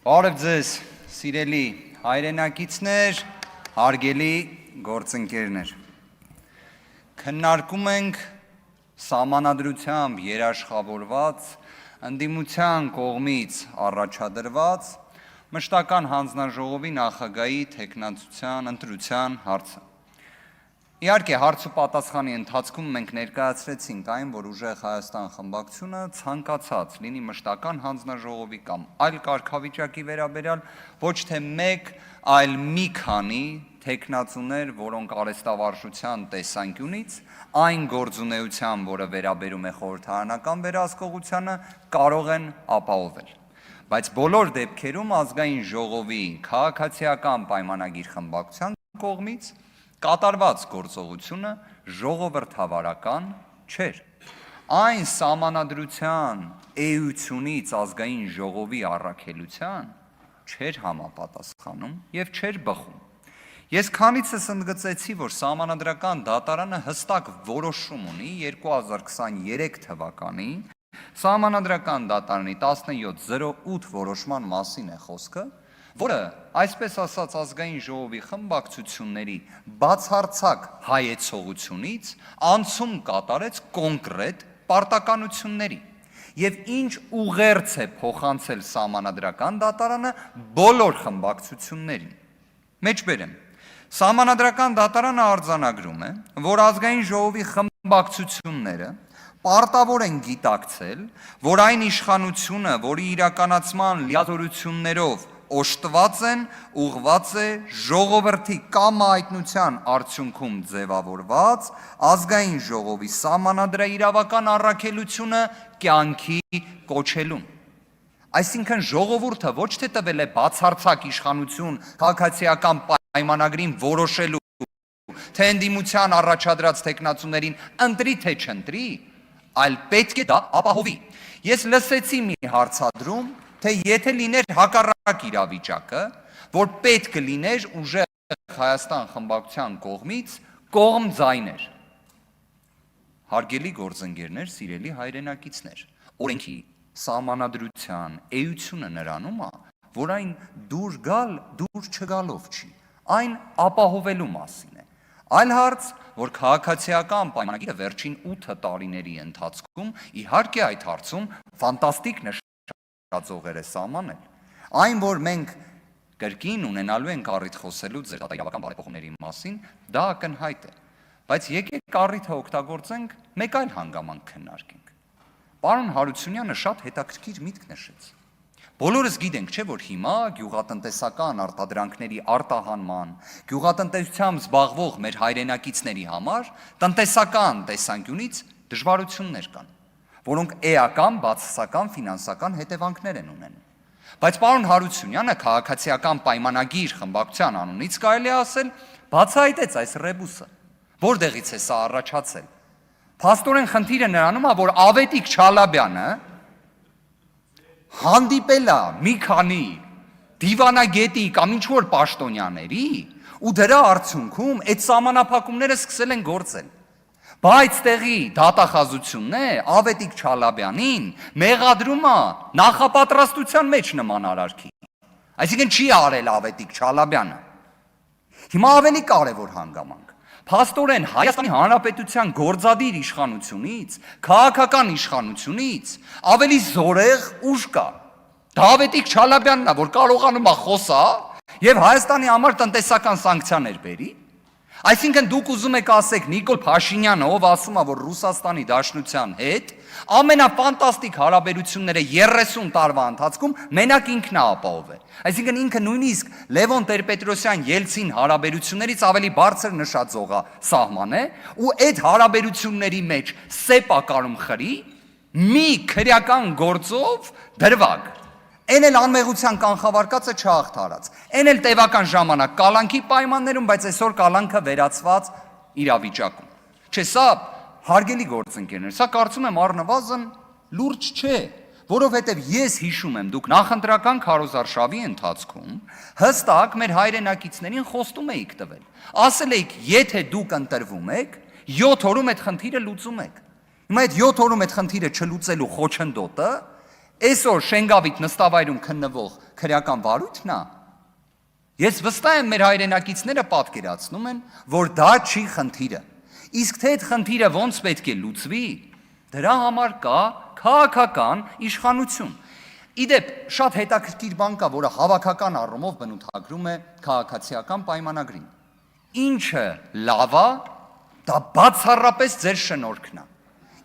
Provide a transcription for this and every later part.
Բարև ձեզ, սիրելի հայրենակիցներ, հարգելի գործընկերներ։ Քննարկում ենք սահմանադրությամբ երաշխավորված, ընդդիմության կողմից առաջադրված մշտական հանձնաժողովի նախագահի թեկնածության ընտրության հարցը։ Իհարկե, հարց ու պատասխանի ընթացքում մենք ներկայացրեցինք այն, որ Ուժեղ Հայաստան խմբակցությունը ցանկացած լինի մշտական հանձնաժողովի կամ այլ կարգավիճակի վերաբերյալ ոչ թե մեկ, այլ մի քանի թեկնածուներ, որոնք արհեստավարժության տեսանկյունից այն գործունեության, որը վերաբերում է խորհրդարանական վերահսկողությանը, կարող են ապահովել։ Բայց բոլոր դեպքերում ազգային ժողովի քաղաքացիական պայմանագիր խմբակցության կողմից կատարված գործողությունը ժողովրդավարական չէր։ Այն սահմանադրության էությունից ազգային ժողովի առաքելության չէր համապատասխանում եւ չէր բխում։ Ես քանիցս ընդգծեցի, որ սահմանադրական դատարանը հստակ որոշում ունի 2023 թվականի սահմանադրական դատարանի 1708 որոշման մասին է խոսքը, որը, այսպես ասած, ազգային ժողովի խմբակցությունների բացարձակ հայեցողությունից անցում կատարեց կոնկրետ պարտականությունների եւ ինչ ուղերձ է փոխանցել սահմանադրական դատարանը բոլոր խմբակցություններին։ Մեջբերեմ, սահմանադրական դատարանը արձանագրում է, որ ազգային ժողովի խմբակցությունները պարտավոր են գիտակցել, որ այն իշխանությունը, որի իրականացման լիազորություններով օժտված են, ուղղված է ժողովրդի կամայտնության արդյունքում ձևավորված ազգային ժողովի սահմանադրաիրավական առաքելությունը կյանքի կոչելուն։ Այսինքն ժողովուրդը ոչ թե տվել է բացարձակ իշխանություն քաղաքացիական պայմանագրին որոշելու, թե ընդդիմության առաջադրած թեկնածուներին ընտրի թե չընտրի, այլ պետք է դա ապահովի։ Ես լսեցի մի հարցադրում, թե եթե լիներ հակառակ իրավիճակը, որ պետք լիներ Ուժեղ Հայաստան խմբակցության կողմից կողմ ձայներ։ Հարգելի գործընկերներ, սիրելի հայրենակիցներ, օրենքի սահմանադրության էությունը նրանում է, որ այն դուր գալ, դուր չգալով չի, այն ապահովելու մասին է։ Այլ հարց, որ քաղաքացիական պայմանագիրը վերջին 8 տարիների ընթացքում իհարկե այդ հարցում ֆանտաստիկ նշաձողեր է սահմանել։ Այն, որ մենք կրկին ունենալու ենք առիթ խոսելու ձեր դատաիրավական բարեփոխումների մասին, դա ակնհայտ է։ Բայց եկեք առիթը օգտագործենք, մեկ այլ հանգամանք քննարկենք։ Պարոն Հարությունյանը շատ հետաքրքիր միտք նշեց։ Բոլորս գիտենք, չէ, որ հիմա գյուղատնտեսական արտադրանքների արտահանման, գյուղատնտեսությամբ զբաղվող մեր հայրենակիցների համար տնտեսական տեսանկյունից դժվարություններ կան, որոնք էական, բացասական, ֆինանսական հետևանքներ են ունենում։ Բայց պարոն Հարությունյանը քաղաքացիական պայմանագիր խմբակցության անունից կարելի է ասել, բացահայտեց այս ռեբուսը, որտեղից է սա առաջացել։ Փաստորեն խնդիրը նրանում է, որ Ավետիք Չալաբյանը հանդիպել է մի քանի դիվանագետի կամ ինչ-որ պաշտոնյաների ու դրա արդյունքում այդ սահմանափակումները սկսել են գործել։ Բայց տեղի դատախազությունն է Ավետիք Չալաբյանին մեղադրում է նախապատրաստության մեջ նման արարքի։ Այսինքն չի արել Ավետիք Չալաբյանը։ Հիմա ավելի կարևոր հանգամանք։ Փաստորեն Հայաստանի Հանրապետության գործադիր իշխանությունից, քաղաքական իշխանությունից ավելի զորեղ ուժ կա։ Դա Ավետիք Չալաբյանն է, որ կարողանում է խոսալ եւ Հայաստանի համար տնտեսական սանկցիաներ բերի։ Այսինքն դուք ուզում եք ասեք Նիկոլ Փաշինյանը, ով ասում է, որ Ռուսաստանի Դաշնության հետ ամենաֆանտաստիկ հարաբերությունները 30 տարվա ընթացքում մենակ ինքն է ապահովել։ Այսինքն ինքը նույնիսկ Լևոն Տեր-Պետրոսյան Ելցին հարաբերություններից ավելի բարձր նշածող է սահման է, ու այդ հարաբերությունների մեջ սեպակարում խրի մի քրեական գործով դրվագ։ Այն էլ անմեղության կանխավարկածը չհաղթարած, այն էլ տևական ժամանակ կալանքի պայմաններում, բայց այսօր կալանքը վերացված իրավիճակում։ Չէ, սա հարգելի գործընկերներ, սա կարծում եմ առնվազն լուրջ չէ, որովհետև ես հիշում եմ, դուք նախընտրական քարոզարշավի ընթացքում հստակ մեր հայրենակիցներին խոստում էիք տվել։ Ասել էիք, եթե դուք ընտրվում եք, 7 օրում այդ խնդիրը լուծում եք։ Հիմա այդ 7 օրում այդ խնդիրը չլուծելու խոչընդոտը Այսօր Շենգավիթ նստավայրում քննվող քրեական վարույթն է։ Ես վստահ եմ մեր հայրենակիցները պատկերացնում են, որ դա չի խնդիրը։ Իսկ թե այդ խնդիրը ոնց պետք է լուծվի, դրա համար կա քաղաքական իշխանություն։ Իդեպ շատ հետաքրքիր բան կա, որը հավաքական առումով բնութագրում է քաղաքացիական պայմանագրին։ Ինչը լավ է, դա բացառապես ձեր շնորհքն է։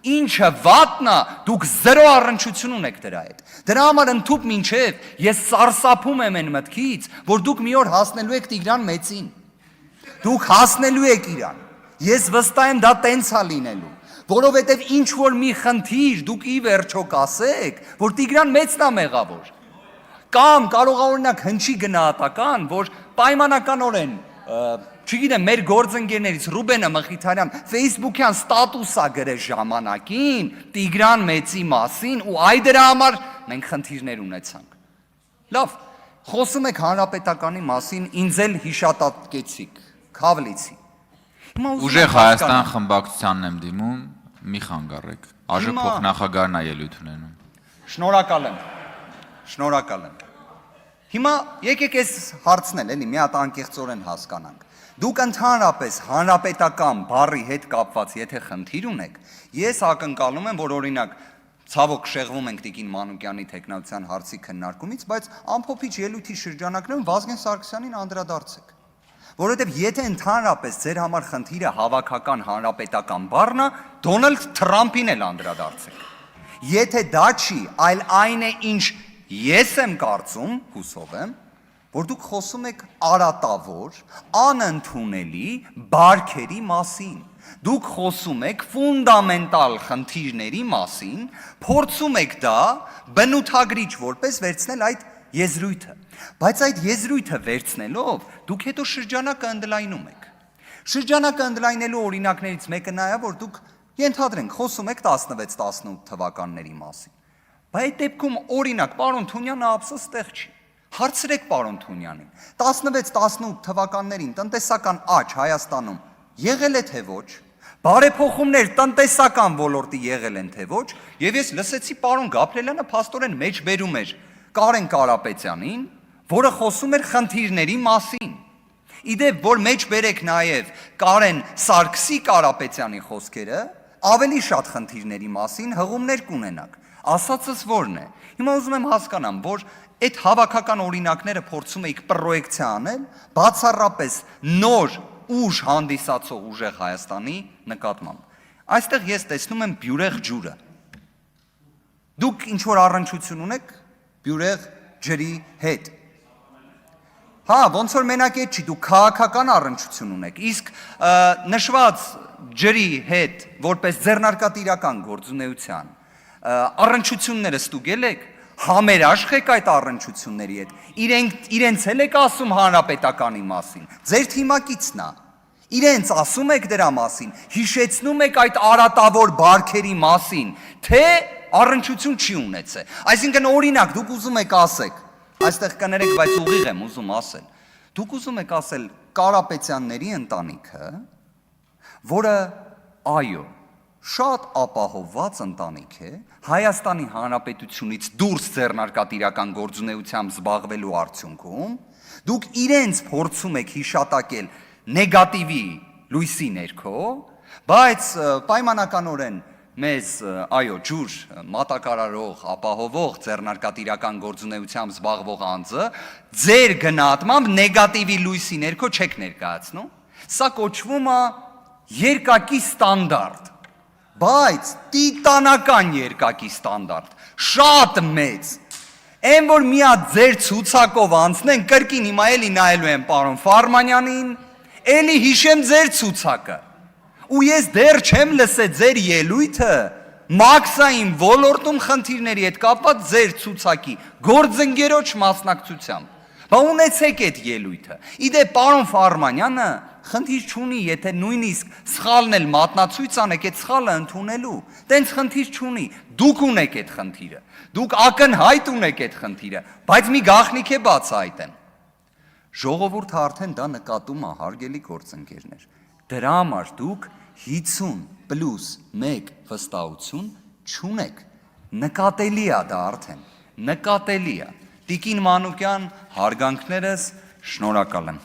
Ինչը վատն է, դուք զերո առնչություն ունեք դրա հետ։ Դրա համար ընդཐུպ մինչև ես սարսափում եմ այն մտքից, որ դուք մի օր հասնելու եք Տիգրան Մեծին։ Դուք հասնելու եք իրան։ Ես վստահ եմ դա տենց է լինելու, որովհետև ինչ որ մի խնդիր դուք ի վերջո կասեք, որ Տիգրան Մեծն է մեղավոր։ Կամ կարող է օրինակ հնչի գնահատական, որ պայմանականորեն, չգիտեմ, մեր գործընկերներից Ռուբենը Մխիթարյան Facebook-յան ստատուս է գրել ժամանակին Տիգրան Մեծի մասին ու այ դրա համար մենք խնդիրներ ունեցանք։ Լավ, խոսում եք հանրապետականի մասին, ինձ էլ հիշատակեցիք, Քավլիցի։ Ուժեղ Հայաստան խմբակցությանն եմ դիմում, մի խանգարեք։ ԱԺ փոխնախագահն է ելույթ ունենում։ Շնորհակալ եմ։ Հիմա եկեք այս հարցնել, էլի մի հատ անկեղծորեն հասկանանք։ Դուք ընդհանրապես հանրապետական բառի հետ կապված եթե խնդիր ունեք, ես ակնկալում եմ, որ օրինակ ցավոք շեղվում ենք Տիկին Մանուկյանի տեխնացիան հարցի քննարկումից, բայց ամփոփիչ ելույթի շրջանակներում Վազգեն Սարգսյանին անդրադարձեք։ Որովհետև եթե ընդհանրապես ձեր համար խնդիրը հավաքական հանրապետական բառն է, Դոնալդ Թրամփին էլ անդրադարձեք։ Եթե դա չի, այլ այն է, ինչ ես եմ կարծում, հուսով եմ, որ դուք խոսում եք արատավոր, անընդունելի բարքերի մասին։ Դուք խոսում եք ֆունդամենտալ խնդիրների մասին, փորձում եք դա բնութագրիչ որպես վերցնել այդ եզրույթը։ Բայց այդ եզրույթը վերցնելով դուք հետո շրջանակը ընդլայնում եք։ Շրջանակը ընդլայնելու օրինակներից մեկը նա է, որ դուք ենթադրենք խոսում եք 16-18 թվականների մասին։ Բայց այդ դեպքում օրինակ պարոն Թունյանը ափսոս տեղ չի։ Հարցրեք պարոն Թունյանին, 16-18 թվականներին տնտեսական աճ Հայաստանում եղել է թե ոչ, բարեփոխումներ տնտեսական ոլորտի եղել են թե ոչ, եւ ես լսեցի պարոն Գաբրելյանը փաստորեն մեջբերում էր Կարեն Կարապետյանին, որը խոսում էր խնդիրների մասին։ Իդեպ, որ մեջ բերեք նաև Կարեն Սարգսի Կարապետյանի խոսքերը, ավելի շատ խնդիրների մասին հղումներ կունենաք։ Ասածս որն է։ Հիմա ուզում եմ հասկանամ, որ այդ հավաքական օրինակները փորձում եք պրոյեկցիա անել բացառապես նոր ուժ հանդիսացող ուժեղ Հայաստանի նկատմամբ։ Այստեղ ես տեսնում եմ բյուրեղ ջուրը։ Դուք ինչ որ առնչություն ունեք բյուրեղ ջրի հետ։ Հա, ոնց որ մենակ այդ չի, դուք քաղաքական առնչություն ունեք, իսկ նշված ջրի հետ որպես ձեռնարկատիրական գործունեության առնչությունները ստուգել եք, համերաշխ եք այդ առնչությունների հետ, իրենց էլ եք ասում հանրապետականի մասին, ձեր թիմակիցն է, իրենց ասում եք դրա մասին, հիշեցնում եք այդ արատավոր բարքերի մասին, թե առնչություն չի ունեցել։ Այսինքն օրինակ դուք ուզում եք ասեք, այստեղ կներեք, բայց ուղիղ եմ ուզում ասել, դուք ուզում եք ասել Կարապետյանների ընտանիքը, որը այո, շատ ապահովված ընտանիք է, Հայաստանի Հանրապետությունից դուրս ձեռնարկատիրական գործունեությամբ զբաղվելու արդյունքում, դուք իրենց փորձում եք հիշատակել նեգատիվի լույսի ներքո, բայց պայմանականորեն մեզ, այո, ջուր մատակարարող, ապահովող ձեռնարկատիրական գործունեությամբ զբաղվող անձը ձեր գնահատմամբ նեգատիվի լույսի ներքո չեք ներկայացնում։ Սա կոչվում է երկակի ստանդարտ, բայց տիտանական երկակի ստանդարտ, շատ մեծ։ Այն որ մի հատ ձեր ցուցակով անցնեն, կրկին հիմա էլի նայելու եմ պարոն Ֆարմանյանին, էլի հիշեմ ձեր ցուցակը։ Ու ես դեռ չեմ լսել ձեր ելույթը մաքսային ոլորտում խնդիրների հետ կապված ձեր ցուցակի գործընկերոջ մասնակցությամբ։ Բա ունեցեք այդ ելույթը։ Իդեպ պարոն Ֆարմանյանը խնդիր չունի, եթե նույնիսկ սխալն էլ մատնացույց անեք այդ սխալը ընդունելու։ Տենց խնդիր չունի։ Դուք ունեք այդ խնդիրը։ Դուք ակնհայտ ունեք այդ խնդիրը, բայց մի գաղտնիք է բացահայտեմ։ Ժողովուրդը արդեն դա նկատում է, հարգելի գործընկերներ։ Դրա համար դուք 50+1 վստահություն չունեք, նկատելի է դա արդեն։ նկատելի է։ Տիկին Մանուկյան, հարգանքներս, շնորհակալ եմ։